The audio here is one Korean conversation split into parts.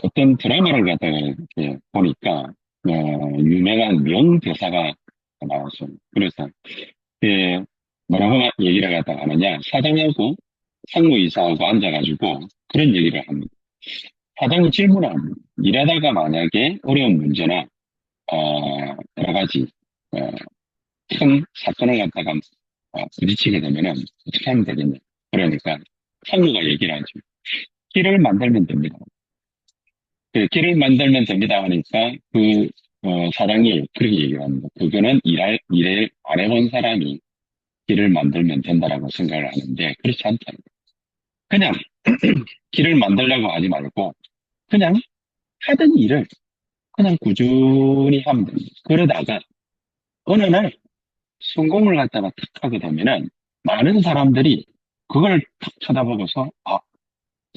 어떤 드라마를 갖다가 이렇게 보니까, 유명한 명대사가 나왔어요. 그래서, 그, 뭐라고 얘기를 갖다가 하느냐, 사장하고 상무이사하고 앉아가지고 그런 얘기를 합니다. 사장이 질문을 합니다. 일하다가 만약에 어려운 문제나, 여러 가지, 어, 큰 사건을 갖다가, 부딪히게 되면은 어떻게 하면 되겠냐. 그러니까, 상무가 얘기를 하죠. 길을 만들면 됩니다. 길을 만들면 됩니다 하니까 사장이 그렇게 얘기를 합니다. 그거는 일을 안 해본 사람이 길을 만들면 된다라고 생각을 하는데 그렇지 않다. 그냥 길을 만들려고 하지 말고 그냥 하던 일을 그냥 꾸준히 하면 됩니다. 그러다가 어느 날 성공을 갖다가 탁 하게 되면은 많은 사람들이 그걸 탁 쳐다보고서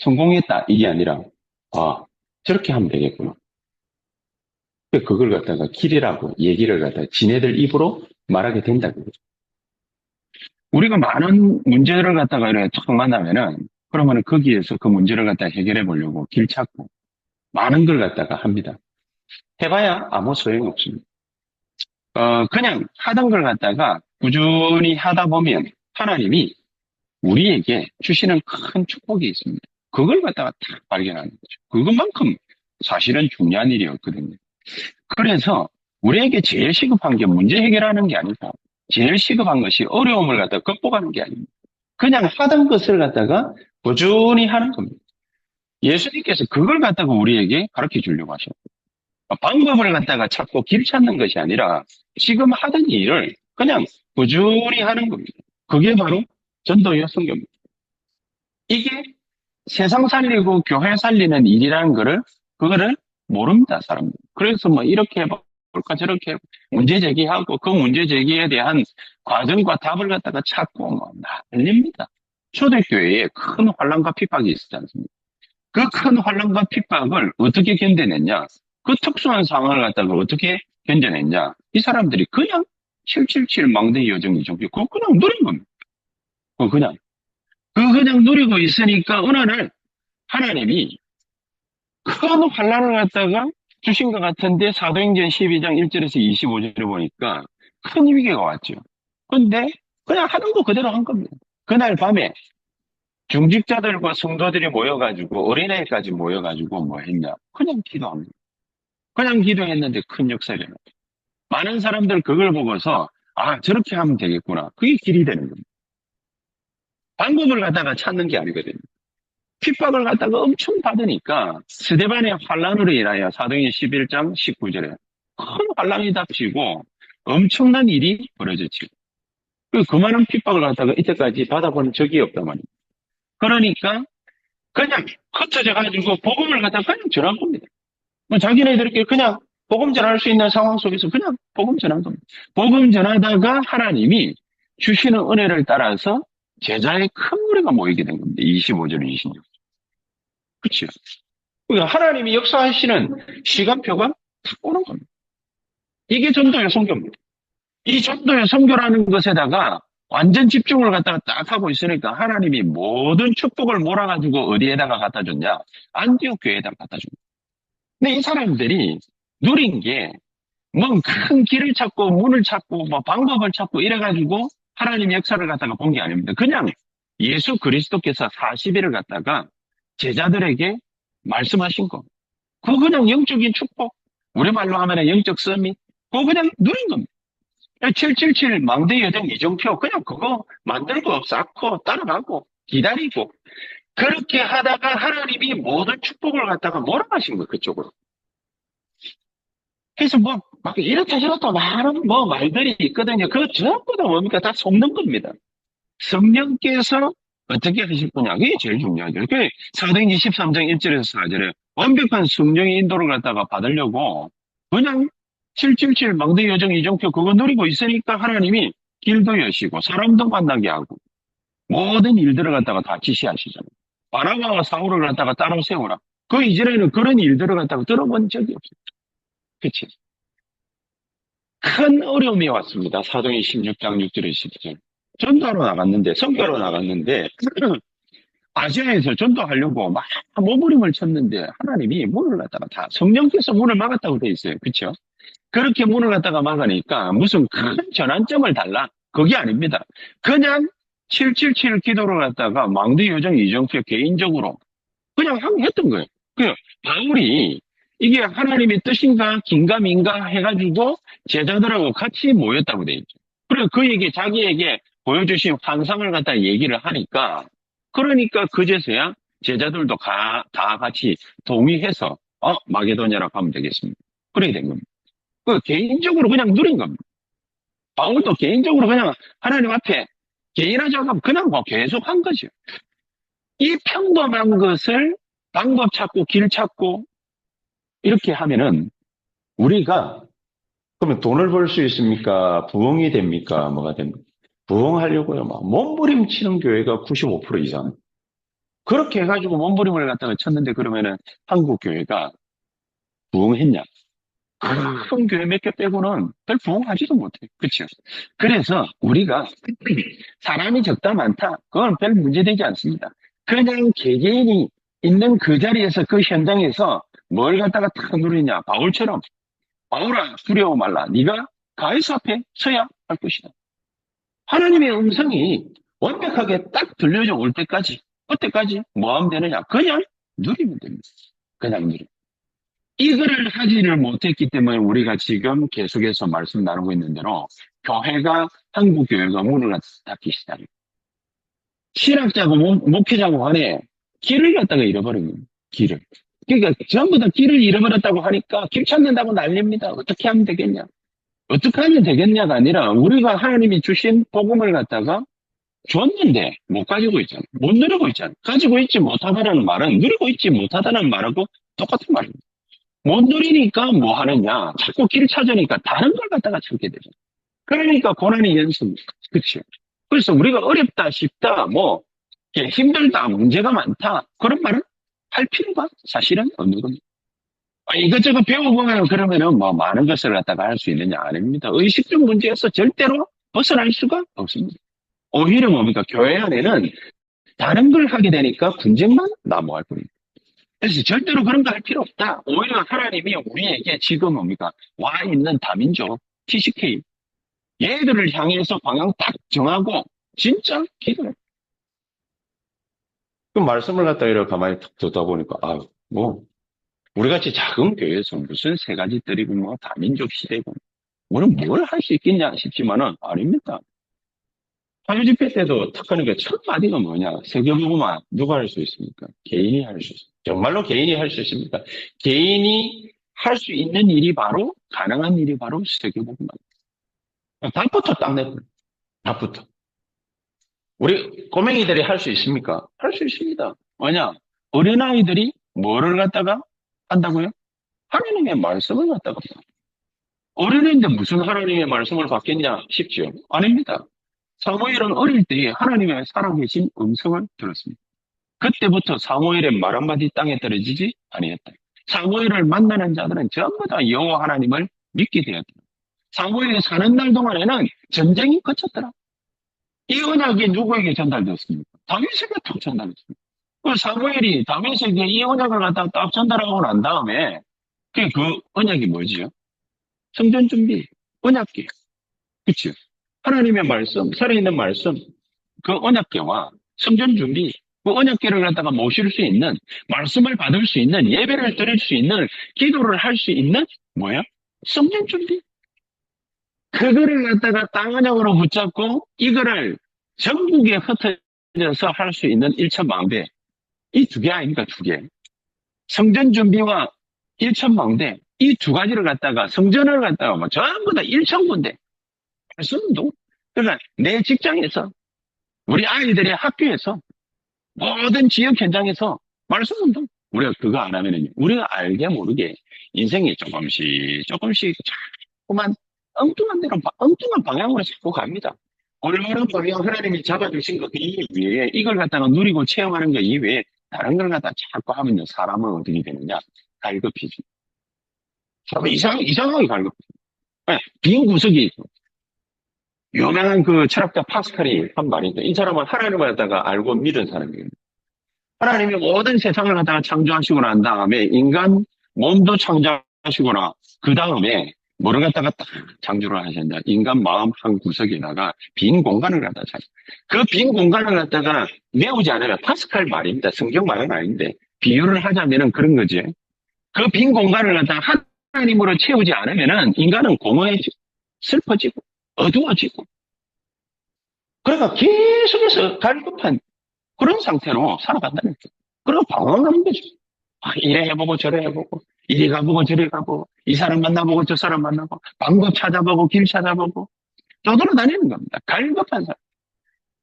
성공했다 이게 아니라 저렇게 하면 되겠구나. 그걸 갖다가 길이라고 얘기를 갖다가 지네들 입으로 말하게 된다고. 우리가 많은 문제를 갖다가 이렇게 탁 만나면은, 그러면은 거기에서 그 문제를 갖다가 해결해 보려고 길 찾고, 많은 걸 갖다가 합니다. 해봐야 아무 소용이 없습니다. 그냥 하던 걸 갖다가 꾸준히 하다 보면 하나님이 우리에게 주시는 큰 축복이 있습니다. 그걸 갖다가 딱 발견하는 거죠. 그것만큼 사실은 중요한 일이었거든요. 그래서 우리에게 제일 시급한 게 문제 해결하는 게 아니고 제일 시급한 것이 어려움을 갖다가 극복하는 게 아닙니다. 그냥 하던 것을 갖다가 꾸준히 하는 겁니다. 예수님께서 그걸 갖다가 우리에게 가르쳐 주려고 하셨고 방법을 갖다가 찾고 길 찾는 것이 아니라 지금 하던 일을 그냥 꾸준히 하는 겁니다. 그게 바로 전도의 성경입니다. 이게 세상 살리고 교회 살리는 일이라는 그거를 모릅니다, 사람들. 그래서 뭐 이렇게 해볼까 저렇게 문제 제기하고 그 문제 제기에 대한 과정과 답을 갖다가 찾고 뭐 난립니다. 초대교회에 큰 환란과 핍박이 있었지 않습니까? 그 큰 환란과 핍박을 어떻게 견뎌냈냐? 그 특수한 상황을 갖다가 어떻게 견뎌냈냐? 이 사람들이 그냥 777 망대 여정이 좀 그거 그냥 누린 겁니다. 그냥 그냥 누리고 있으니까 어느 날 하나님이 큰 환란을 갖다가 주신 것 같은데 사도행전 12장 1절에서 25절에 보니까 큰 위기가 왔죠. 근데 그냥 하던 거 그대로 한 겁니다. 그날 밤에 중직자들과 성도들이 모여가지고 어린아이까지 모여가지고 뭐 했냐? 그냥 기도합니다. 그냥 기도했는데 큰 역사가 일어나요. 많은 사람들 그걸 보고서 저렇게 하면 되겠구나. 그게 길이 되는 겁니다. 방법을 갖다가 찾는 게 아니거든요. 핍박을 갖다가 엄청 받으니까 스데반의 환란으로 인하여 사도행전 11장 19절에 큰 환란이 닥치고 엄청난 일이 벌어졌죠. 그만한 핍박을 갖다가 이때까지 받아본 적이 없단 말이에요. 그러니까 그냥 흩어져 가지고 복음을 갖다가 그냥 전한 겁니다. 자기네들끼리 그냥 복음 전할 수 있는 상황 속에서 그냥 복음 전한 겁니다. 복음 전하다가 하나님이 주시는 은혜를 따라서 제자의 큰 무리가 모이게 된 겁니다. 25절, 26절. 그렇죠. 그러니까 하나님이 역사하시는 시간표가 딱 오는 겁니다. 이게 전도의 선교입니다. 이 전도의 선교라는 것에다가 완전 집중을 갖다가 딱 하고 있으니까 하나님이 모든 축복을 몰아가지고 어디에다가 갖다 줬냐? 안디옥 교회에다가 갖다 줍니다. 근데 이 사람들이 누린 게 뭐 큰 길을 찾고 문을 찾고 뭐 방법을 찾고 이래가지고 하나님 역사를 갖다가 본 게 아닙니다. 그냥 예수 그리스도께서 40일을 갖다가 제자들에게 말씀하신 거. 그거 그냥 영적인 축복. 우리말로 하면 영적 서밋. 그거 그냥 누린 겁니다. 777 망대 여정 이정표 그냥 그거 만들고 쌓고 따라가고 기다리고 그렇게 하다가 하나님이 모든 축복을 갖다가 몰아가신 거예요. 그쪽으로. 그래서 뭐, 막 이렇다 저렇다 많은 뭐 말들이 있거든요. 그거 전부 다 뭡니까? 다 속는 겁니다. 성령께서 어떻게 하실 거냐. 그게 제일 중요하죠. 그 사도행전 13장 1절에서 4절에 완벽한 성령의 인도를 갖다가 받으려고 그냥 777 망대 여정 이정표 그거 누리고 있으니까 하나님이 길도 여시고 사람도 만나게 하고 모든 일들을 갖다가 다 지시하시잖아요. 바나바와 사울을 갖다가 따로 세우라. 그 이전에는 그런 일들을 갖다가 들어본 적이 없어요. 그치? 큰 어려움이 왔습니다. 사도행 16장 6절에 10절. 전도하러 나갔는데, 선교하러 나갔는데, 아시아에서 전도하려고 막 몸부림을 쳤는데 하나님이 문을 갖다가 다 성령께서 문을 막았다고 돼 있어요. 그렇죠? 그렇게 문을 갖다가 막으니까 무슨 큰 전환점을 달라. 그게 아닙니다. 그냥 777 기도를 갖다가 망대 요정 이정표 개인적으로 그냥 했던 거예요. 그 바울이 이게 하나님의 뜻인가 긴가민가 해가지고 제자들하고 같이 모였다고 돼 있죠. 그리고 그에게 자기에게 보여주신 환상을 갖다 얘기를 하니까 그러니까 그제서야 제자들도 다 같이 동의해서 마게도냐라고 하면 되겠습니다. 그래야 된 겁니다. 그 개인적으로 그냥 누린 겁니다. 바울도 개인적으로 그냥 하나님 앞에 개인하자고 하면 그냥 뭐 계속 한 거죠. 이 평범한 것을 방법 찾고 길 찾고 이렇게 하면은 우리가 그러면 돈을 벌 수 있습니까? 부흥이 됩니까? 뭐가 됩니까? 부흥하려고요. 막 몸부림치는 교회가 95% 이상. 그렇게 해가지고 몸부림을 갖다가 쳤는데 그러면은 한국 교회가 부흥했냐? 큰 교회 몇 개 빼고는 별 부흥하지도 못해. 그렇죠? 그래서 우리가 사람이 적다 많다. 그건 별 문제되지 않습니다. 그냥 개개인이 있는 그 자리에서 그 현장에서 뭘 갖다가 탁 누리냐. 바울처럼 바울아 두려워 말라. 네가 가이사 앞에 서야 할 것이다. 하나님의 음성이 완벽하게 딱 들려져 올 때까지 그때까지 뭐 하면 되느냐. 그냥 누리면 됩니다. 그냥 누리면. 이거를 하지를 못했기 때문에 우리가 지금 계속해서 말씀 나누고 있는 대로 교회가 한국 교회가 문을 닫기 시작해요. 신학자고 목회자고 간에 길을 갖다가 잃어버린 거예요. 길을. 그러니까 전부 다 길을 잃어버렸다고 하니까 길 찾는다고 난립니다. 어떻게 하면 되겠냐? 어떻게 하면 되겠냐가 아니라 우리가 하나님이 주신 복음을 갖다가 줬는데 못 가지고 있잖아. 못 누리고 있잖아. 가지고 있지 못하다라는 말은 누리고 있지 못하다는 말하고 똑같은 말입니다. 못 누리니까 뭐 하느냐. 자꾸 길 찾으니까 다른 걸 갖다가 찾게 되죠. 그러니까 고난의 연속. 그치? 그래서 우리가 어렵다, 쉽다, 뭐, 힘들다, 문제가 많다. 그런 말은 할 필요가 사실은 없는 겁니다. 이것저것 배워보면 그러면은 뭐 많은 것을 갖다가 할 수 있느냐 아닙니다. 의식적 문제에서 절대로 벗어날 수가 없습니다. 오히려 뭡니까? 교회 안에는 다른 걸 하게 되니까 분쟁만 난무할 뿐입니다. 그래서 절대로 그런 거 할 필요 없다. 오히려 하나님이 우리에게 지금 뭡니까? 와 있는 다민족, TCK, 얘들을 향해서 방향 딱 정하고 진짜 기도해. 그 말씀을 갖다 이렇게 가만히 탁 듣다 보니까 뭐 우리같이 작은 교회에서 무슨 세 가지 뜰이고 뭐 다민족 시대고 우리는 뭘 할 수 있겠냐 싶지만은 아닙니다. 화요 집회 때도 탁 하는 게 첫 마디가 뭐냐? 세계복음화 누가 할 수 있습니까? 개인이 할 수 있습니다. 정말로 개인이 할 수 있습니까? 개인이 할 수 있는 일이 바로 가능한 일이 바로 세계복음화. 답부터 딱 내버려. 답부터. 우리 꼬맹이들이 할 수 있습니까? 할 수 있습니다. 뭐냐? 어린아이들이 뭐를 갖다가 한다고요? 하나님의 말씀을 갖다가. 어린애인데 무슨 하나님의 말씀을 받겠냐 싶죠? 아닙니다. 사무엘은 어릴 때에 하나님의 살아계신 음성을 들었습니다. 그때부터 사무엘의 말 한마디 땅에 떨어지지 아니했다. 사무엘을 만나는 자들은 전부 다 여호와 하나님을 믿게 되었다. 사무엘이 사는 날 동안에는 전쟁이 그쳤더라. 이 언약이 누구에게 전달되었습니까? 다윗에게 딱 전달됐습니다. 그 사무엘이 다윗에게 이 언약을 갖다 딱 전달하고 난 다음에 그 언약이 뭐지요? 성전 준비, 언약궤. 그치? 하나님의 말씀, 살아있는 말씀, 그 언약궤와 성전 준비, 그 언약궤를 갖다가 모실 수 있는, 말씀을 받을 수 있는, 예배를 드릴 수 있는, 기도를 할 수 있는, 뭐야? 성전 준비. 그거를 갖다가 땅 언약으로 붙잡고, 이거를 전국에 흩어져서 할 수 있는 일천망대. 이 두 개 아닙니까, 두 개. 성전 준비와 일천망대. 이 두 가지를 갖다가, 성전을 갖다가 뭐 전부 다 일천군데. 말씀도. 그러니까 내 직장에서, 우리 아이들의 학교에서, 모든 지역 현장에서 말씀 운동. 우리가 그거 안 하면은 우리가 알게 모르게 인생이 조금씩 자꾸만 엉뚱한 데로, 엉뚱한 방향으로 자꾸 갑니다. 올바른 방향 하나님이 잡아주신 것 이외에 이걸 갖다가 누리고 체험하는 것 이외에 다른 걸 갖다 자꾸 하면요. 사람은 어떻게 되느냐? 갈급해지. 사람은 이상하게 갈급해지. 빈 구석이 있고. 유명한 그 철학자 파스칼이 한 말인데 이 사람은 하나님을 갖다가 알고 믿은 사람이에요. 하나님이 모든 세상을 갖다가 창조하시고 난 다음에 인간 몸도 창조하시거나 그 다음에 뭐를 갖다가 딱 창조를 하셨냐. 인간 마음 한 구석에다가 빈 공간을 갖다 자. 그 빈 공간을 갖다가 메우지 않으면 파스칼 말입니다. 성경 말은 아닌데 비유를 하자면은 그런 거지. 그 빈 공간을 갖다가 하나님으로 채우지 않으면은 인간은 공허해지고 슬퍼지고 어두워지고 그러니까 계속해서 갈급한 그런 상태로 살아간다는 거죠. 그리고 방황하는 거죠. 아, 이래 해보고 저래 해보고 이리 가보고 저리 가보고 이 사람 만나보고 저 사람 만나고 방법 찾아보고 길 찾아보고 떠돌아다니는 겁니다. 갈급한 사람.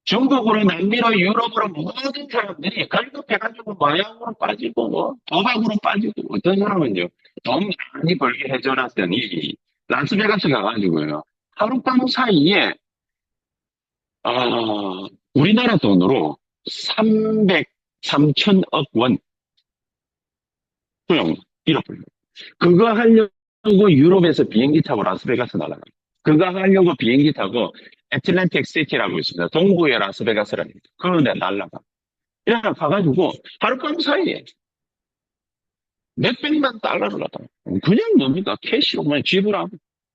중국으로 남미로 유럽으로 모든 사람들이 갈급해가지고 마약으로 빠지고 뭐 도박으로 빠지고 어떤 사람은요 돈 많이 벌게 해줘놨더니 라스베가스 가가지고요 하룻밤 사이에 우리나라 돈으로 300, 3천억 원 소용 잃어버려요. 그거 하려고 유럽에서 비행기 타고 라스베가스 날아가요. 그거 하려고 비행기 타고 애틀랜틱 시티라고 있습니다. 동부의 라스베가스랍니다. 그런데 날아가. 이래 가가지고 하룻밤 사이에 몇백만 달러를 갖다가 그냥 뭡니까? 캐시로 그냥 지불하고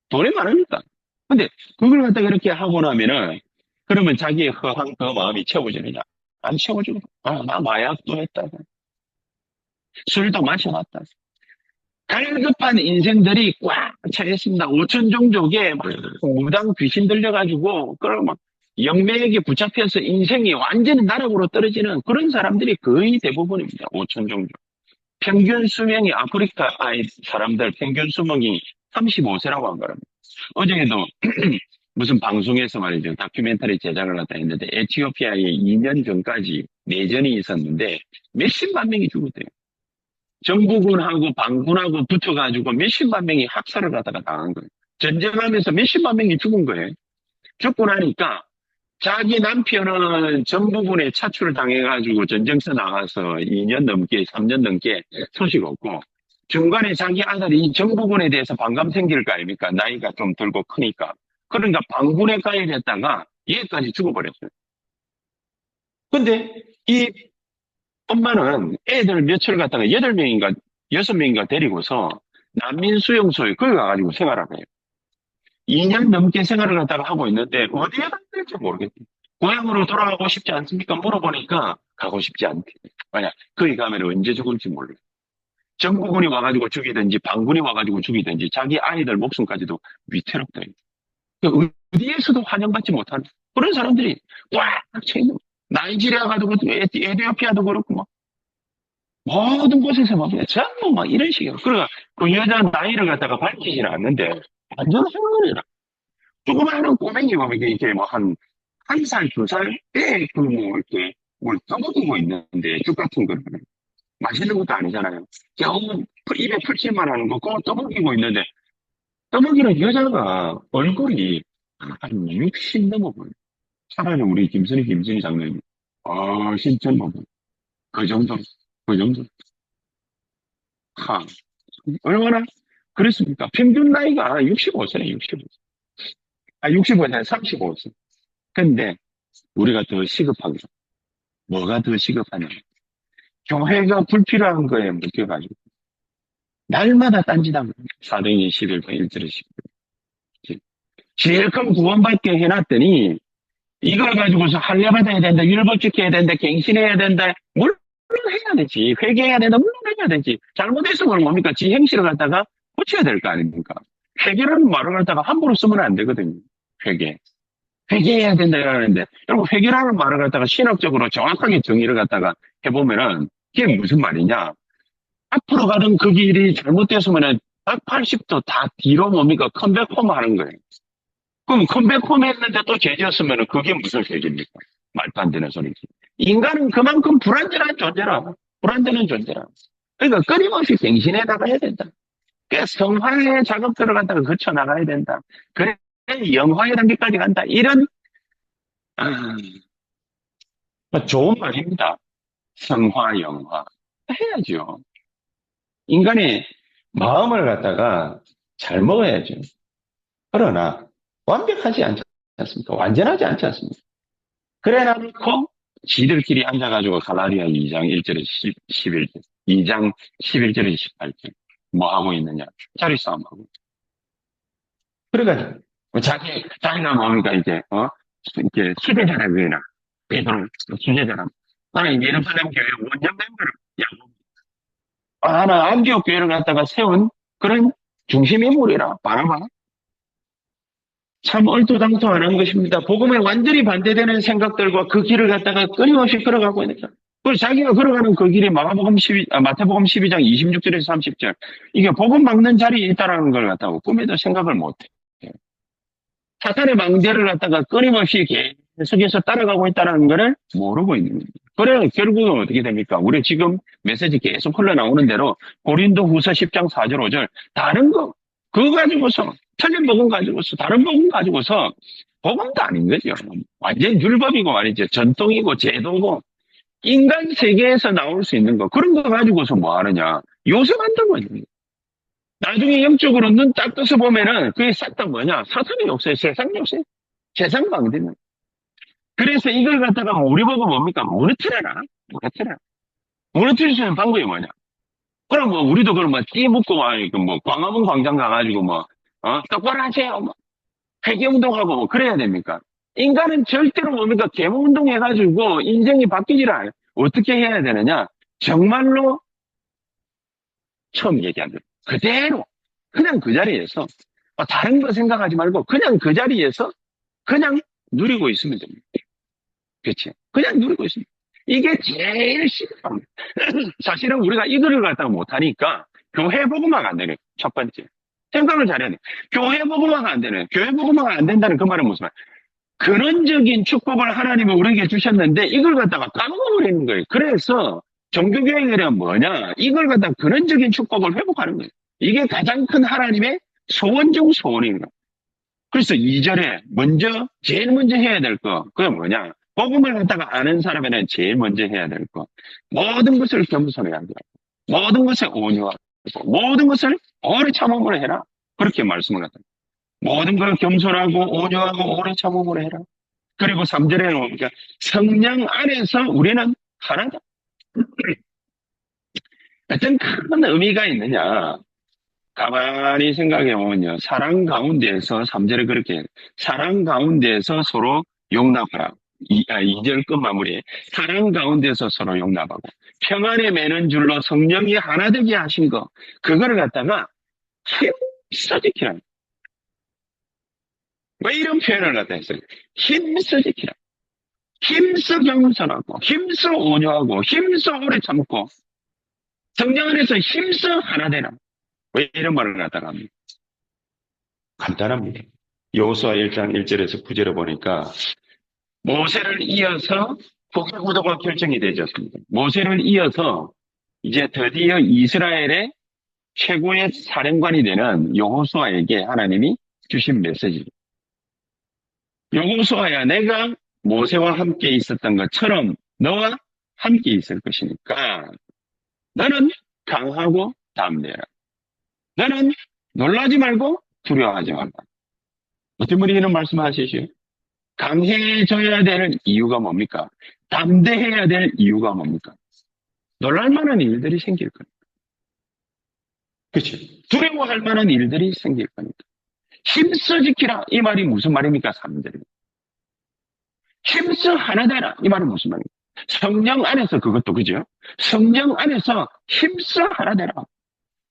돈이 많으니까. 근데 그걸 갖다가 이렇게 하고 나면은 그러면 자기의 허한 그 마음이 채워지느냐? 안 채워지고 나 마약도 했다. 술도 마셔봤다. 갈급한 인생들이 꽉 차있습니다. 오천 종족에 막 무당 귀신 들려가지고, 그걸 막 영매에게 붙잡혀서 인생이 완전히 나락으로 떨어지는 그런 사람들이 거의 대부분입니다. 오천 종족. 평균 수명이 아프리카 사람들 평균 수명이 35세라고 한 거랍니다. 어제에도 무슨 방송에서 말이죠. 다큐멘터리 제작을 하다 했는데 에티오피아에 2년 전까지 내전이 있었는데 몇십만 명이 죽었대요. 정부군하고 반군하고 붙어가지고 몇십만 명이 학살을 하다가 당한 거예요. 전쟁하면서 몇십만 명이 죽은 거예요. 죽고 나니까 자기 남편은 정부군에 차출을 당해가지고 전쟁터 나가서 2년 넘게, 3년 넘게 소식 없고, 중간에 자기 아들이 정부군에 대해서 반감 생길 거 아닙니까? 나이가 좀 들고 크니까. 그러니까 반군에 가입했다가 얘까지 죽어버렸어요. 근데 이 엄마는 애들 며칠 갔다가 8명인가 6명인가 데리고서 난민 수용소에 거기 가가지고 생활을 해요. 2년 넘게 생활을 갖다가 하고 있는데 어디에 가야 될지 모르겠대요. 고향으로 돌아가고 싶지 않습니까? 물어보니까 가고 싶지 않대. 만약 거기 가면 언제 죽을지 몰라요. 정부군이 와가지고 죽이든지 반군이 와가지고 죽이든지 자기 아이들 목숨까지도 위태롭다. 그러니까 어디에서도 환영받지 못하는 그런 사람들이 꽉 차있는 나이지리아 가도 에티오피아도 그렇고 막 모든 곳에서 막 전부 막 이런 식이에요. 그러니까 그 여자 나이를 갖다가 밝히지는 않는데 완전 행운이라. 조그마한 꼬맹이 보면 이게 뭐 한 살, 2살 때 그 뭐 이렇게 뭘 떠먹이고 있는데 죽 같은 거를 맛있는 것도 아니잖아요. 겨우 입에 풀칠만 하는 거 그거 떠먹이고 있는데 떠먹이는 여자가 얼굴이 한 60 넘어 보여요. 차라리 우리 김순희 장로님 진짜 뭐 그 정도, 그 정도. 하, 얼마나 그랬습니까? 평균 나이가 65세네, 65세. 65세, 35세. 근데 우리가 더 시급하게, 뭐가 더 시급하냐. 교회가 불필요한 거에 묶여가지고, 날마다 딴짓하고, 사도행전 11번 1절에 10절. 제일 큰 구원받게 해놨더니, 이걸 가지고서 할례 받아야 된다, 율법 지켜야 된다, 갱신해야 된다, 물론 해야 되지. 회개해야 된다, 물론 해야 되지. 잘못했으면 뭡니까? 지 행실을 갖다가 고쳐야 될 거 아닙니까? 회개라는 말을 갖다가 함부로 쓰면 안 되거든요. 회개. 회개해야 된다 이러는데, 여러분 회개라는 말을 갖다가 신학적으로 정확하게 정의를 갖다가 해보면은, 그게 무슨 말이냐? 앞으로 가던 그 길이 잘못됐으면은 180도 다 뒤로 뭡니까? 컴백홈 하는 거예요. 그럼 컴백홈 했는데 또 죄지었으면은 그게 무슨 죄입니까? 말도 안 되는 소리지. 인간은 그만큼 불완전한 존재라. 불완전한 존재라. 그러니까 끊임없이 갱신해 나가야 된다. 그러니까 성화의 작업들을 갖다가 거쳐 나가야 된다. 그래 영화의 단계까지 간다. 이런 아, 좋은 말입니다. 성화, 영화 해야죠. 인간의 마음을 갖다가 잘 먹어야죠. 그러나 완벽하지 않지 않습니까? 완전하지 않지 않습니까? 그래 놓고 지들끼리 앉아가지고 갈라디아 2장 1절에서 11절, 2장 11절에서 18절. 뭐 하고 있느냐? 자리 싸움하고. 그래가지고, 자기가 뭡니까, 이제, 이렇게 수제자라고 해라. 베드로, 수제자라. 나는 예루살렘 교회 원년 멤버를, 하나 안디옥 교회를 갖다가 세운 그런 중심 인물이라, 바라봐. 참 얼토당토안한 것입니다. 복음에 완전히 반대되는 생각들과 그 길을 갖다가 끊임없이 걸어가고 있는 거예요. 그리고 자기가 걸어가는 그 길이 마태복음 12장 26절에서 30절. 이게 복음 막는 자리에 있다라는 걸 갖다가 꿈에도 생각을 못해. 사탄의 망대를 갖다가 끊임없이 계속해서 따라가고 있다는 것을 모르고 있는 거예요. 그래, 결국은 어떻게 됩니까? 우리 지금 메시지 계속 흘러나오는 대로 고린도 후서 10장 4절 5절 다른 거 그거 가지고서 틀린 복음 가지고서 다른 복음 가지고서 복음도 아닌 거죠. 완전 율법이고 말이죠. 전통이고 제도고 인간 세계에서 나올 수 있는 거 그런 거 가지고서 뭐 하느냐. 요새 만들고 있는 거예요. 나중에 영적으로 눈 딱 떠서 보면은 그게 싹 다 뭐냐? 사탄의 역사에 세상 역사에 세상 방대는. 그래서 이걸 갖다가 우리 보고 뭡니까? 무너뜨려라. 무너뜨려라. 무너뜨릴 수 있는 방법이 뭐냐? 그럼 뭐 우리도 그럼 뭐 띠묻고 뭐 광화문 광장 가가지고 뭐 똑바로 하세요. 뭐 회개운동하고 뭐 그래야 됩니까? 인간은 절대로 뭡니까? 계몽운동 해가지고 인생이 바뀌질 않아요. 어떻게 해야 되느냐? 정말로 처음 얘기한 대로 그대로 그냥 그 자리에서 다른 거 생각하지 말고 그냥 그 자리에서 그냥 누리고 있으면 됩니다. 그렇지? 그냥 누리고 있습니다. 이게 제일 심한 사실은 우리가 이거를 갖다가 못하니까 교회 복음화가 안 되네. 첫 번째. 생각을 잘해야 돼. 교회 복음화가 안 되네. 교회 복음화가 안 된다는 그 말은 무슨 말? 근원적인 축복을 하나님이 우리에게 주셨는데 이걸 갖다가 까먹어버리는 거예요. 그래서 종교개혁이란 뭐냐? 이걸 갖다가 근원적인 축복을 회복하는 거예요. 이게 가장 큰 하나님의 소원 중 소원입니다. 그래서 2절에 제일 먼저 해야 될 거, 그게 뭐냐? 복음을 갖다가 아는 사람에는 제일 먼저 해야 될 거. 모든 것을 겸손해야 한다. 모든 것에 온유하고, 모든 것을 오래 참음으로 해라. 그렇게 말씀을 하다. 모든 걸 겸손하고 온유하고 오래 참음으로 해라. 그리고 3절에는 뭡니까? 성령 안에서 우리는 하나다. 어떤 큰 의미가 있느냐? 가만히 생각해 보면요. 사랑 가운데에서 3절에 그렇게 사랑 가운데에서 서로 용납하라. 2절 끝 마무리에 사랑 가운데서 서로 용납하고 평안에 매는 줄로 성령이 하나 되게 하신 거 그거를 갖다가 힘써 지키라. 왜 이런 표현을 갖다 했어요? 힘써 지키라. 힘써 겸손하고 힘써 온유하고 힘써 오래 참고 성령 안에서 힘써 하나 되라. 왜 이런 말을 갖다가 합니까? 간단합니다. 여호수아 1장 1절에서 9절에 보니까 모세를 이어서 국제구도가 결정이 되졌습니다. 모세를 이어서 이제 드디어 이스라엘의 최고의 사령관이 되는 여호수아에게 하나님이 주신 메시지. 여호수아야, 내가 모세와 함께 있었던 것처럼 너와 함께 있을 것이니까 너는 강하고 담대해라. 너는 놀라지 말고 두려워하지 말라. 어떤 분이 이런 말씀하시죠? 강해져야 되는 이유가 뭡니까? 담대해야 될 이유가 뭡니까? 놀랄 만한 일들이 생길 거니까. 그렇지? 두려워할 만한 일들이 생길 거니까. 힘써 지키라. 이 말이 무슨 말입니까? 3절입니다. 힘써 하나 되라. 이 말은 무슨 말입니까? 성령 안에서 그것도 그죠? 성령 안에서 힘써 하나 되라.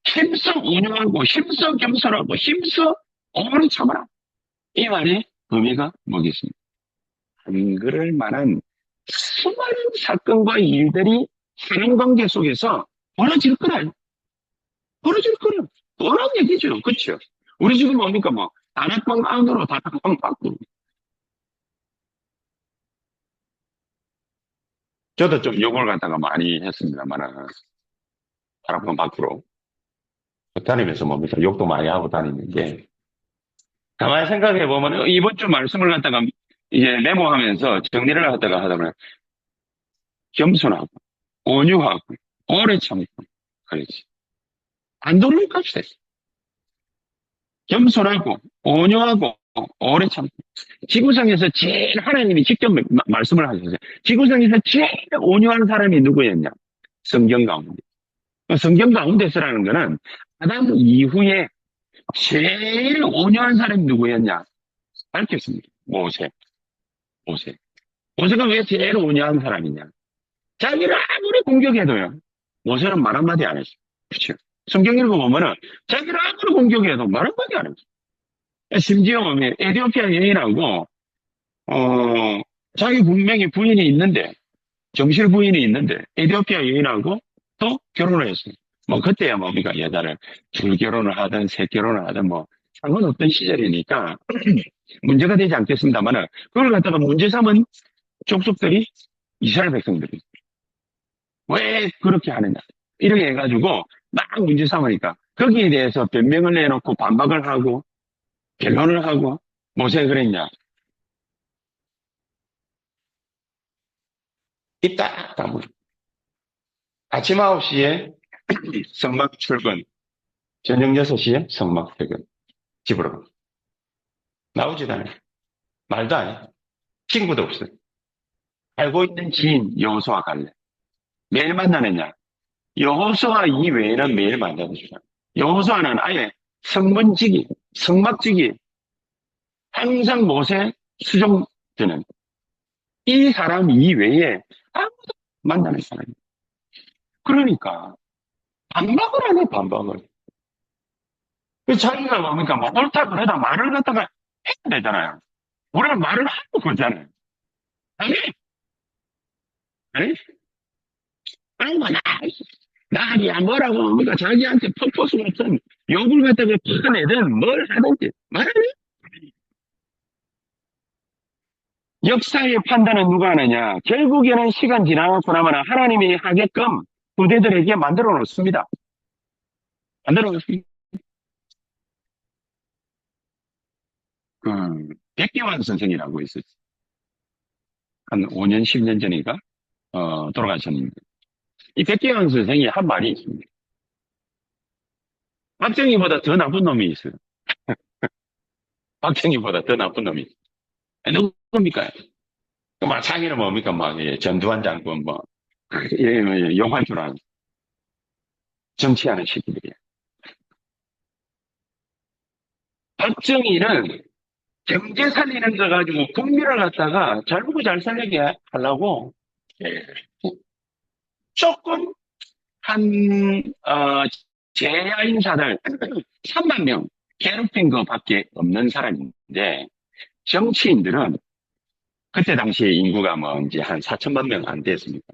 힘써 온유하고 힘써 겸손하고 힘써 오래 참아라. 이 말의 의미가 뭐겠습니까? 안 그럴 만한 수많은 사건과 일들이 사람관계 속에서 벌어질 거라요. 벌어질 거라요. 뻔한 얘기죠. 그렇죠? 우리 지금 뭡니까? 뭐 다락방 안으로 다락방 밖으로. 저도 좀 욕을 갖다가 많이 했습니다만 다락방 밖으로 다니면서 뭡니까? 욕도 많이 하고 다니는 게 가만히 생각해 보면 이번 주 말씀을 갖다가 이제 메모하면서 정리를 하다가 하다 보면 겸손하고 온유하고 오래 참고 그렇지. 안 돌릴 값이 됐어. 겸손하고 온유하고 오래 참. 지구상에서 제일 하나님이 직접 말씀을 하셨어요. 지구상에서 제일 온유한 사람이 누구였냐? 성경 가운데. 성경 가운데서라는 거는 아담 이후에 제일 온유한 사람이 누구였냐? 밝혔습니다. 모세. 모세. 모세가 왜 제일 온유한 사람이냐? 자기를 아무리 공격해도요. 모세는 말 한마디 안 했어요. 그렇죠. 성경 읽어보면은 자기를 아무리 공격해도 말 한마디 안 했어요. 심지어 에티오피아 여인하고 자기 분명히 부인이 있는데, 정실 부인이 있는데, 에티오피아 여인하고 또 결혼을 했어요. 뭐, 그때야 뭡니까? 여자를 둘 결혼을 하든, 셋 결혼을 하든, 뭐, 상관없던 시절이니까, 문제가 되지 않겠습니다만은, 그걸 갖다가 문제 삼은 족속들이 이스라엘 백성들이. 왜 그렇게 하느냐. 이렇게 해가지고, 막 문제 삼으니까, 거기에 대해서 변명을 내놓고 반박을 하고, 결론을 하고, 모세가 그랬냐. 이따, 아침 9시에 성막 출근, 저녁 6시에 성막 퇴근, 집으로. 나오지도 않아요. 말도 안 해. 친구도 없어요. 알고 있는 지인 여호수아 갈래. 매일 만나느냐? 여호수아 이외에는 매일 만나는 줄 알아요. 여호수아는 아예 성문지기, 성막지기, 항상 못에 수종드는 이 사람 이외에 아무도 만나는 사람이에요. 그러니까 반박을 안 해, 반박을. 그 자기가 뭡니까? 뭐 옳다 그러다 말을 갖다가 해야 되잖아요. 우리는 말을 하고 그러잖아요. 아니, 아니, 아니, 뭐, 나야 뭐라고 뭡니까? 자기한테 퍼포스 같은 욕을 갖다가 퍼내든 뭘 하든지 말을 해. 역사의 판단은 누가 하느냐? 결국에는 시간 지나고 나면 하나님이 하게끔 후대들에게 만들어 놓습니다. 만들어 놓습니다. 백계환 선생이라고 있었어요. 한 5년, 10년 전인가? 돌아가셨는데. 이 백계환 선생이 한 말이 있습니다. 박정희보다 더 나쁜 놈이 있어요. 박정희보다 더 나쁜 놈이 있어요. 누굽니까? 막 자기는 뭡니까? 막 전두환 장군 뭐 이러면 용할 줄 아는 정치하는 새끼들이야. 박정희는 경제 살리는 거 가지고 국민을 갖다가 잘 보고 잘 살게 하려고 예, 조금 한 제야 인사들 3만 명 괴롭힌 것밖에 없는 사람인데 정치인들은 그때 당시에 인구가 뭐 이제 한 4천만 명 안 됐습니까?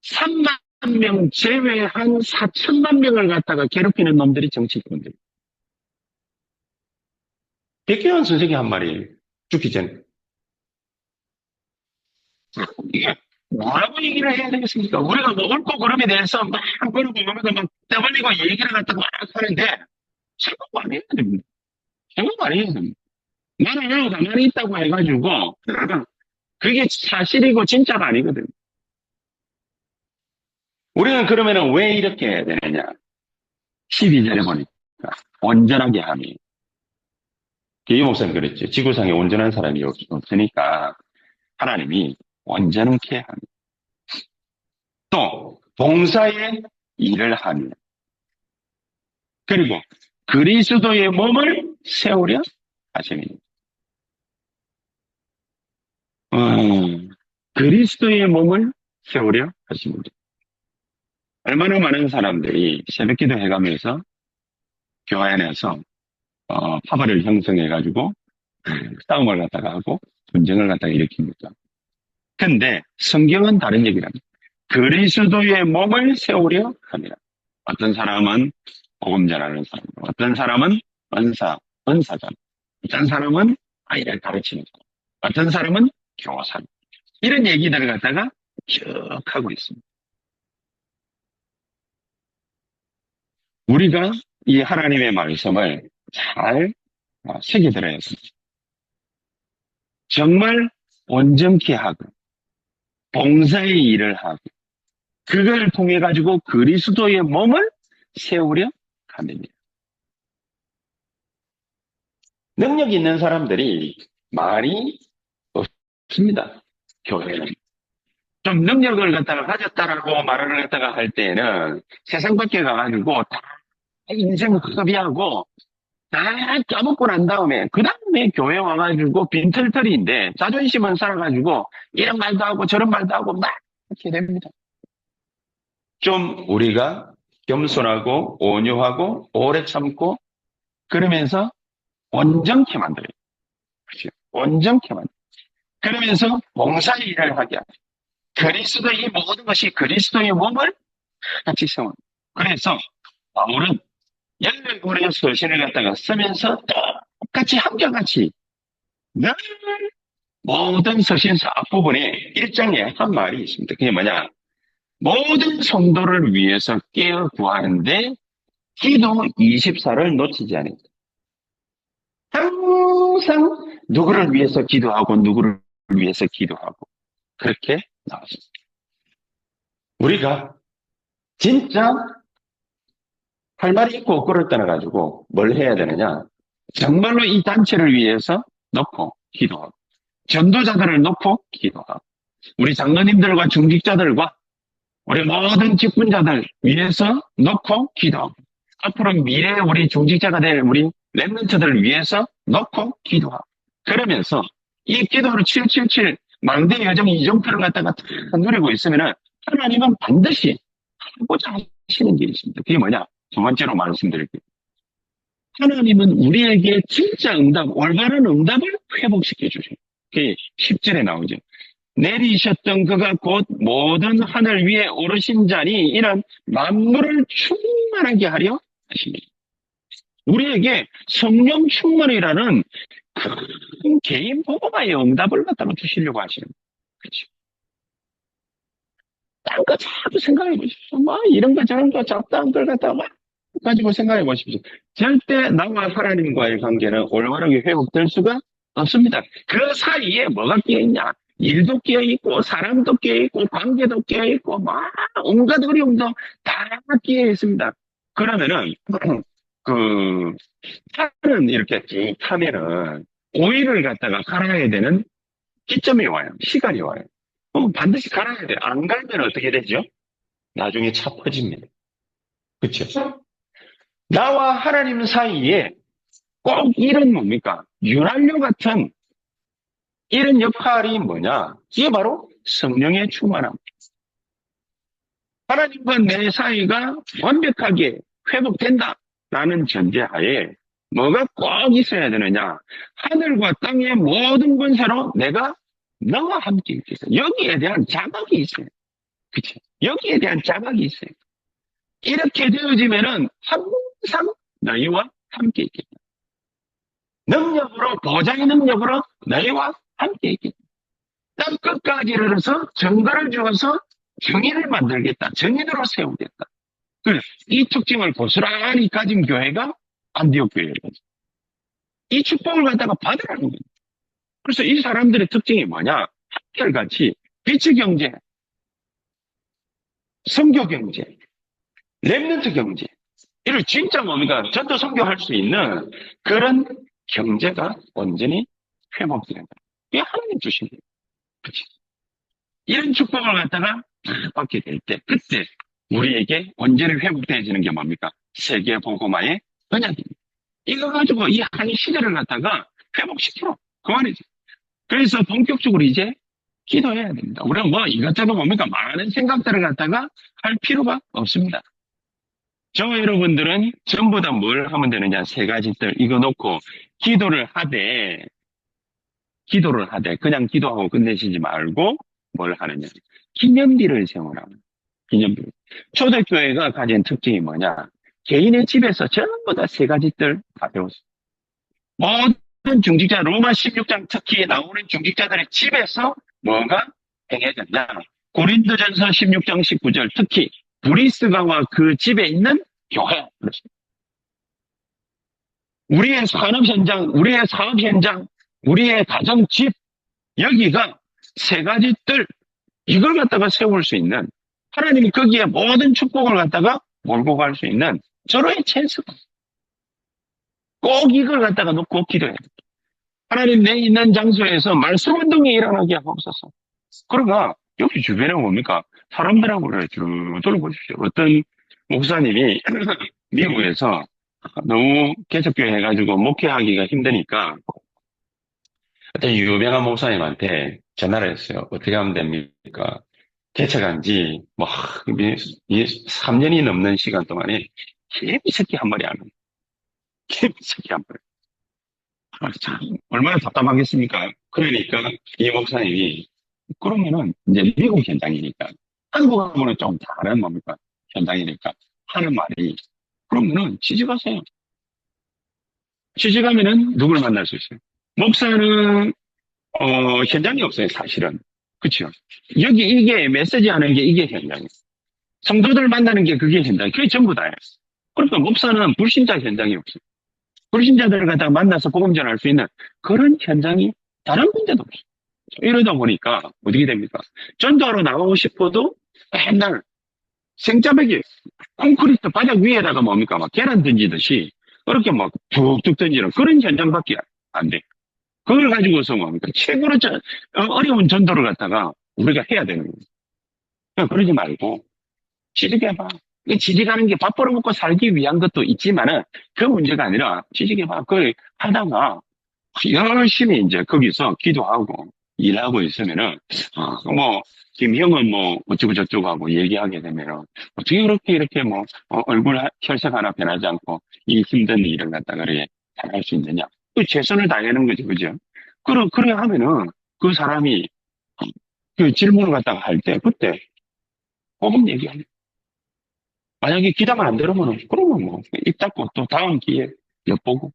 3만 명 제외한 4천만 명을 갖다가 괴롭히는 놈들이 정치인들. 백혜원 선생이 한 말이 죽기 전에 이게 뭐라고 얘기를 해야 되겠습니까? 우리가 뭐 옳고 그름에 대해서 막 그러고 그러면서 막 떠벌리고 얘기를 갖다가 막 하는데 생각 많이 해야 됩니다. 생각 많이 해야 됩니다. 나는 가만히 있다고 해가지고 그게 사실이고 진짜가 아니거든. 우리는 그러면은 왜 이렇게 해야 되느냐? 12절에 보니까 온전하게 함이. 이 목사님 그랬죠. 지구상에 온전한 사람이 없으니까 하나님이 온전케 하며 또 봉사의 일을 하며 그리고 그리스도의 몸을 세우려 하십니다. 그리스도의 몸을 세우려 하십니다. 얼마나 많은 사람들이 새벽기도 해가면서 교회 안에서 파벌을 형성해가지고 싸움을 갖다가 하고 분쟁을 갖다가 일으킵니다. 근데 성경은 다른 얘기를 합니다. 그리스도의 몸을 세우려 합니다. 어떤 사람은 복음 전하는 사람, 어떤 사람은 은사자, 어떤 사람은 아이를 가르치는 사람, 어떤 사람은 교사. 이런 얘기들을 갖다가 쭉 하고 있습니다. 우리가 이 하나님의 말씀을 잘 새겨들어야 합니다. 정말 온전케 하고 봉사의 일을 하고 그걸 통해 가지고 그리스도의 몸을 세우려 합니다. 능력 있는 사람들이 많이 없습니다. 교회는. 좀 능력을 갖다가 가졌다라고 말을 갖다가 할 때에는 세상 밖에 가가지고 다 인생 흡입하고 다 까먹고 난 다음에 그 다음에 교회 와가지고 빈털터리인데 자존심은 살아가지고 이런 말도 하고 저런 말도 하고 막 이렇게 됩니다. 좀 우리가 겸손하고 온유하고 오래 참고 그러면서 온전케 만들어요. 그렇죠? 온전케 만들어요. 그러면서 봉사 일을 하게 하죠. 그리스도의 모든 것이 그리스도의 몸을 같이 세워요. 그래서 바울은 열매의 서신을 갖다가 쓰면서 똑같이 한결같이 늘 모든 서신서 앞부분에 1장에 한 말이 있습니다. 그게 뭐냐? 모든 성도를 위해서 깨어 구하는데 기도 24를 놓치지 않는다. 항상 누구를 위해서 기도하고 누구를 위해서 기도하고 그렇게 나왔습니다. 우리가 진짜 할 말이 있고 없고를 떠나가지고 뭘 해야 되느냐? 정말로 이 단체를 위해서 놓고 기도하고 전도자들을 놓고 기도하고 우리 장로님들과 중직자들과 우리 모든 직분자들 위해서 놓고 기도하고 앞으로 미래 우리 중직자가 될 우리 랩런트들을 위해서 놓고 기도하고 그러면서 이 기도를 777 망대 여정 이정표를 갖다가 누리고 있으면은 하나님은 반드시 하고자 하시는 게 있습니다. 그게 뭐냐? 두 번째로 말씀드릴게요. 하나님은 우리에게 진짜 응답, 올바른 응답을 회복시켜 주세요. 그게 10절에 나오죠. 내리셨던 그가 곧 모든 하늘 위에 오르신 자니 이는 만물을 충만하게 하려 하십니다. 우리에게 성령 충만이라는 큰 개인 복음화의 응답을 갖다가 주시려고 하시는 거예요. 그렇죠? 딴 거 자꾸 생각해 보십시오. 뭐 이런 거 저런 거 잡다한 걸 갖다가 막 가지고 생각해 보십시오. 절대 나와 하나님과의 관계는 올바르게 회복될 수가 없습니다. 그 사이에 뭐가 끼어있냐? 일도 끼어있고 사람도 끼어있고 관계도 끼어있고 막 온갖 어려움도 다 끼어있습니다. 그러면은 그 차는 이렇게 쭉 타면은 오일을 갖다가 갈아야 되는 시점이 와요. 시간이 와요. 그럼 반드시 갈아야 돼요. 안 갈면 어떻게 되죠? 나중에 차 퍼집니다. 그렇죠? 나와 하나님 사이에 꼭 이런 뭡니까? 윤활유 같은 이런 역할이 뭐냐? 이게 바로 성령의 충만함. 하나님과 내 사이가 완벽하게 회복된다라는 전제하에 뭐가 꼭 있어야 되느냐? 하늘과 땅의 모든 권세로 내가 너와 함께 있겠어. 여기에 대한 자각이 있어요. 그치? 여기에 대한 자각이 있어요. 이렇게 되어지면은 항상 너희와 함께 있겠다. 능력으로, 보장의 능력으로 너희와 함께 있겠다. 땅 끝까지 이르러서 정가를 주어서 정의를 만들겠다. 정의대로 세우겠다. 이 특징을 고스란히 가진 교회가 안디옥 교회거든요. 이 축복을 갖다가 받으라는 거예요. 그래서 이 사람들의 특징이 뭐냐? 한결같이 빛의 경제, 선교 경제, 랩런트 경제, 이를 진짜 뭡니까? 전도 선교할 수 있는 그런 경제가 온전히 회복되는 거예요. 이게 하나님 주신 거예요. 그치? 이런 축복을 갖다가 받게 될 때, 그때 우리에게 온전히 회복되어지는 게 뭡니까? 세계 복음화의 언약입니다. 이거 가지고 이 한 시대를 갖다가 회복시키러 그만이죠. 그래서 본격적으로 이제 기도해야 됩니다. 우리가 뭐 이것저것 뭡니까? 많은 생각들을 갖다가 할 필요가 없습니다. 저와 여러분들은 전부 다 뭘 하면 되느냐? 세 가지들 이거 놓고 기도를 하되 그냥 기도하고 끝내시지 말고 뭘 하느냐? 기념비를 세우라. 기념비. 초대교회가 가진 특징이 뭐냐? 개인의 집에서 전부 다 세 가지들 다 배웠어요. 모든 중직자, 로마 16장 특히 나오는 중직자들의 집에서 뭐가 행해졌냐? 고린도전서 16장 19절 특히 브리스가와 그 집에 있는 교회. 우리의 산업 현장, 우리의 사업 현장, 우리의 가정 집, 여기가 세 가지 뜰, 이걸 갖다가 세울 수 있는, 하나님이 거기에 모든 축복을 갖다가 몰고 갈 수 있는 절호의 찬스가. 꼭 이걸 갖다가 놓고 기도해야 돼. 하나님 내 있는 장소에서 말씀 운동이 일어나게 하옵소서. 그러가 여기 주변에 뭡니까? 사람들하고 쭉 둘러보십시오. 어떤 목사님이 미국에서 너무 개척교회 해가지고 목회하기가 힘드니까 어떤 유명한 목사님한테 전화를 했어요. 어떻게 하면 됩니까? 개척한 지, 3년이 넘는 시간 동안에 개미새끼 한 마리 안 합니다. 개미새끼 한 마리. 참, 얼마나 답답하겠습니까? 그러니까 이 목사님이, 그러면은 이제 미국 현장이니까, 한국하고는 좀 다른 뭡니까? 현장이니까 하는 말이, 그러면은 취직하세요. 취직하면은 누굴 만날 수 있어요? 목사는, 현장이 없어요, 사실은. 그쵸? 여기 이게 메시지 하는 게 이게 현장이에요. 성도들 만나는 게 그게 현장, 그게 전부 다예요. 그러니까 목사는 불신자 현장이 없어요. 불신자들을 갖다가 만나서 복음 전할 수 있는 그런 현장이 다른 군데도 없어요. 이러다 보니까 어떻게 됩니까? 전도하러 나가고 싶어도 맨날 생짜배기 콘크리트 바닥 위에다가 뭡니까? 막 계란 던지듯이 그렇게 막 툭툭 던지는 그런 현장밖에 안 돼. 그걸 가지고서 뭡니까? 최고로 어려운 전도를 갖다가 우리가 해야 되는 거예요. 그러니까 그러지 말고 취직해봐. 취직하는 게 밥 벌어먹고 살기 위한 것도 있지만은 그 문제가 아니라 취직해봐. 그걸 하다가 열심히 이제 거기서 기도하고 일하고 있으면은, 김형은 어쩌고 저쩌고 하고 얘기하게 되면은, 어떻게 그렇게 이렇게 얼굴 혈색 하나 변하지 않고 이 힘든 일을 갖다가 그래 잘할 수 있느냐. 그 최선을 다하는 거죠. 그죠? 그래 하면은 그 사람이 그 질문을 갖다가 할 때, 그때 복음 얘기하는 만약에 기다가 안 들으면은, 그러면 입 닫고 또 다음 기회에 엿보고.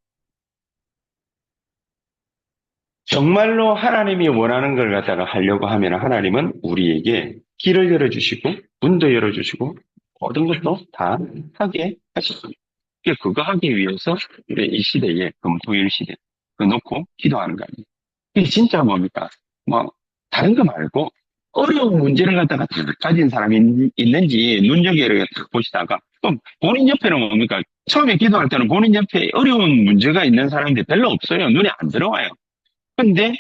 정말로 하나님이 원하는 걸 갖다가 하려고 하면 하나님은 우리에게 길을 열어주시고, 문도 열어주시고, 모든 것도 다 하게 하실 겁니다. 그거 하기 위해서 우리 이 시대에, 금토일 시대, 그 놓고 기도하는 거 아니에요. 이게 진짜 뭡니까? 다른 거 말고, 어려운 문제를 갖다가 다 가진 사람이 있는지 눈여겨를 딱 보시다가, 또 본인 옆에는 뭡니까? 처음에 기도할 때는 본인 옆에 어려운 문제가 있는 사람들이 별로 없어요. 눈에 안 들어와요. 근데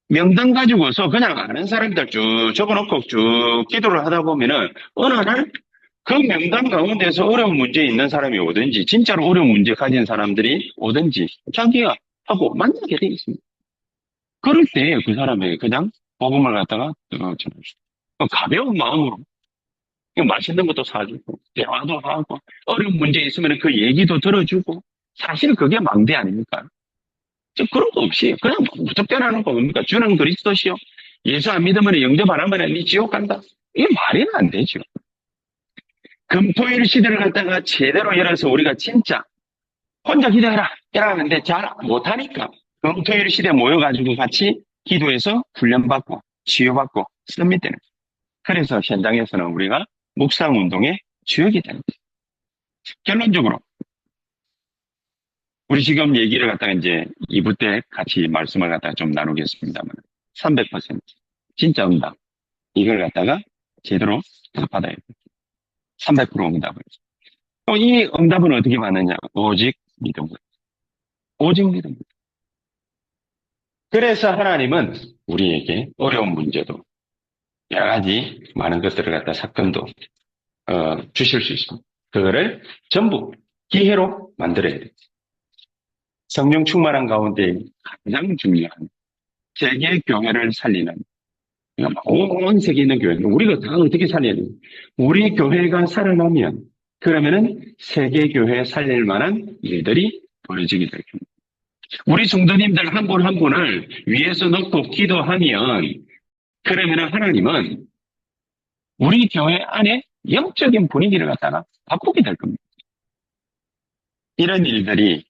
명단 가지고서 그냥 아는 사람들 쭉 적어놓고 쭉 기도를 하다 보면은 어느 날 그 명단 가운데서 어려운 문제 있는 사람이 오든지 진짜로 어려운 문제 가진 사람들이 오든지 자기가 하고 만나게 돼 있습니다. 그럴 때 그 사람에게 그냥 복음을 갖다가 전해주고 가벼운 마음으로 맛있는 것도 사주고 대화도 하고 어려운 문제 있으면 그 얘기도 들어주고 사실 그게 망대 아닙니까? 그런 거 없이 그냥 무섭게 하는 거 뭡니까? 주는 그리스도시요. 예수 안 믿으면 영접 안 하면 네 지옥 간다. 이게 말이 안 되죠. 금토일 시대를 갖다가 제대로 열어서 우리가 진짜 혼자 기도해라 이러는데 잘 못하니까 금토일 시대 모여가지고 같이 기도해서 훈련받고 치유받고 씁니다. 그래서 현장에서는 우리가 묵상 운동의 주역이 되는 거죠. 결론적으로 우리 지금 얘기를 갖다가 이제 2부 때 같이 말씀을 갖다가 좀 나누겠습니다만 300% 진짜 응답 이걸 갖다가 제대로 받아야 돼요. 300% 응답을. 또 이 응답은 어떻게 받느냐? 오직 믿음. 오직 믿음. 그래서 하나님은 우리에게 어려운 문제도 여러 가지 많은 것들을 갖다 사건도 주실 수 있습니다. 그거를 전부 기회로 만들어야 돼요. 성령 충만한 가운데 가장 중요한 세계 교회를 살리는 온 세계에 있는 교회 우리가 다 어떻게 살려야 돼요? 우리 교회가 살아나면 그러면은 세계 교회 살릴 만한 일들이 벌어지게 될 겁니다. 우리 성도님들 한 분 한 분을 위에서 놓고 기도하면 그러면은 하나님은 우리 교회 안에 영적인 분위기를 갖다가 바꾸게 될 겁니다. 이런 일들이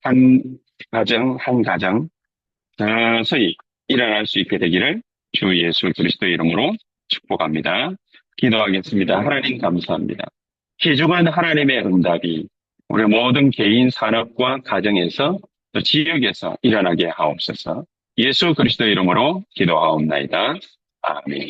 한 가정 서서히 일어날 수 있게 되기를 주 예수 그리스도의 이름으로 축복합니다. 기도하겠습니다. 하나님 감사합니다. 귀중한 하나님의 응답이 우리 모든 개인 산업과 가정에서 또 지역에서 일어나게 하옵소서. 예수 그리스도의 이름으로 기도하옵나이다. 아멘.